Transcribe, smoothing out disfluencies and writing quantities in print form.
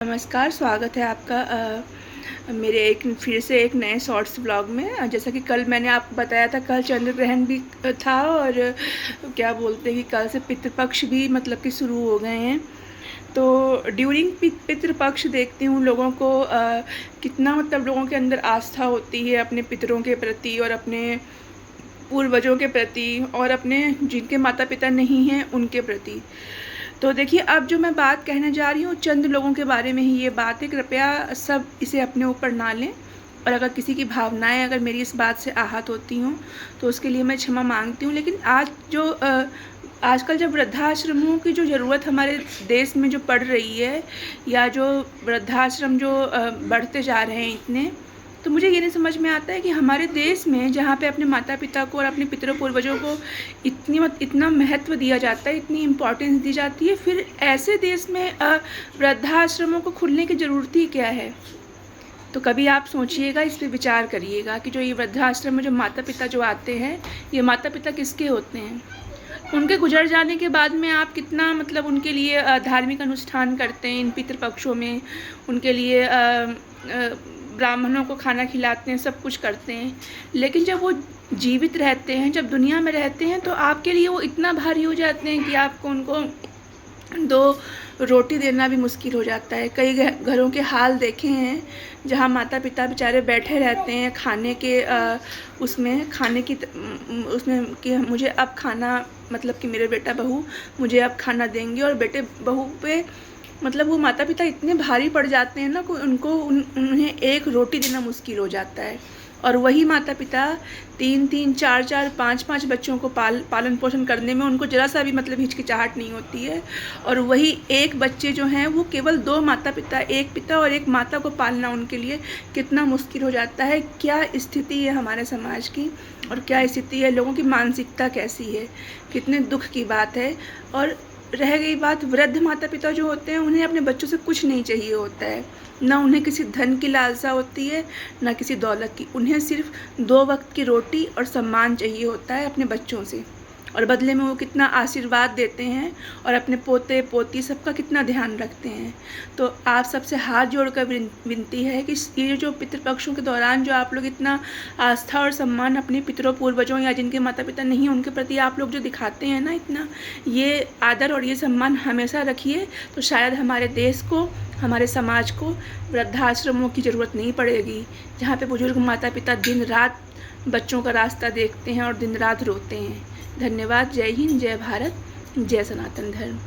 नमस्कार, स्वागत है आपका मेरे फिर से एक नए शॉर्ट्स ब्लॉग में। जैसा कि कल मैंने आपको बताया था, कल चंद्र ग्रहण भी था और क्या बोलते हैं कि कल से पितृपक्ष भी मतलब कि शुरू हो गए हैं। तो ड्यूरिंग पितृपक्ष देखती हूँ लोगों को कितना मतलब लोगों के अंदर आस्था होती है अपने पितरों के प्रति और अपने पूर्वजों के प्रति और अपने जिनके माता पिता नहीं हैं उनके प्रति। तो देखिए, अब जो मैं बात कहने जा रही हूँ चंद लोगों के बारे में ही ये बात है। कृपया सब इसे अपने ऊपर ना लें, और अगर किसी की भावनाएं अगर मेरी इस बात से आहत होती हूँ तो उसके लिए मैं क्षमा मांगती हूँ। लेकिन आजकल जब वृद्धाश्रमों की जो ज़रूरत हमारे देश में जो पड़ रही है, या जो वृद्धाश्रम जो बढ़ते जा रहे हैं इतने, तो मुझे ये नहीं समझ में आता है कि हमारे देश में जहाँ पे अपने माता पिता को और अपने पितरों पूर्वजों को इतना महत्व दिया जाता है, इतनी इम्पोर्टेंस दी जाती है, फिर ऐसे देश में वृद्धाश्रमों को खुलने की ज़रूरत ही क्या है। तो कभी आप सोचिएगा, इस पर विचार करिएगा कि जो ये वृद्धाश्रम में जो माता पिता जो आते हैं, ये माता पिता किसके होते हैं। उनके गुजर जाने के बाद में आप कितना मतलब उनके लिए धार्मिक अनुष्ठान करते हैं इन पितृपक्षों में, उनके लिए ब्राह्मणों को खाना खिलाते हैं, सब कुछ करते हैं। लेकिन जब वो जीवित रहते हैं, जब दुनिया में रहते हैं, तो आपके लिए वो इतना भारी हो जाते हैं कि आपको उनको 2 रोटी देना भी मुश्किल हो जाता है। कई घरों के हाल देखे हैं जहाँ माता पिता बेचारे बैठे रहते हैं खाने उसमें कि मुझे अब खाना, मतलब कि मेरे बेटा बहू मुझे अब खाना देंगे, और बेटे बहू पे मतलब वो माता पिता इतने भारी पड़ जाते हैं ना कि उन्हें एक रोटी देना मुश्किल हो जाता है। और वही माता पिता 3-3, 4-4, 5-5 बच्चों को पालन पोषण करने में उनको ज़रा सा भी मतलब हिचकिचाहट नहीं होती है। और वही एक बच्चे जो हैं वो केवल 2 माता पिता, एक पिता और एक माता को पालना उनके लिए कितना मुश्किल हो जाता है। क्या स्थिति है हमारे समाज की, और क्या स्थिति है लोगों की मानसिकता कैसी है, कितने दुख की बात है। और रह गई बात वृद्ध माता पिता जो होते हैं, उन्हें अपने बच्चों से कुछ नहीं चाहिए होता है, ना उन्हें किसी धन की लालसा होती है, ना किसी दौलत की। उन्हें सिर्फ 2 वक्त की रोटी और सम्मान चाहिए होता है अपने बच्चों से, और बदले में वो कितना आशीर्वाद देते हैं और अपने पोते पोती सबका कितना ध्यान रखते हैं। तो आप सबसे हाथ जोड़कर विनती है कि ये जो पितृपक्षों के दौरान जो आप लोग इतना आस्था और सम्मान अपने पितरों पूर्वजों या जिनके माता पिता नहीं उनके प्रति आप लोग जो दिखाते हैं ना, इतना ये आदर और ये सम्मान हमेशा रखिए। तो शायद हमारे देश को, हमारे समाज को वृद्धाश्रमों की ज़रूरत नहीं पड़ेगी, जहाँ पे बुजुर्ग माता पिता दिन रात बच्चों का रास्ता देखते हैं और दिन रात रोते हैं। धन्यवाद। जय हिंद, जय भारत, जय सनातन धर्म।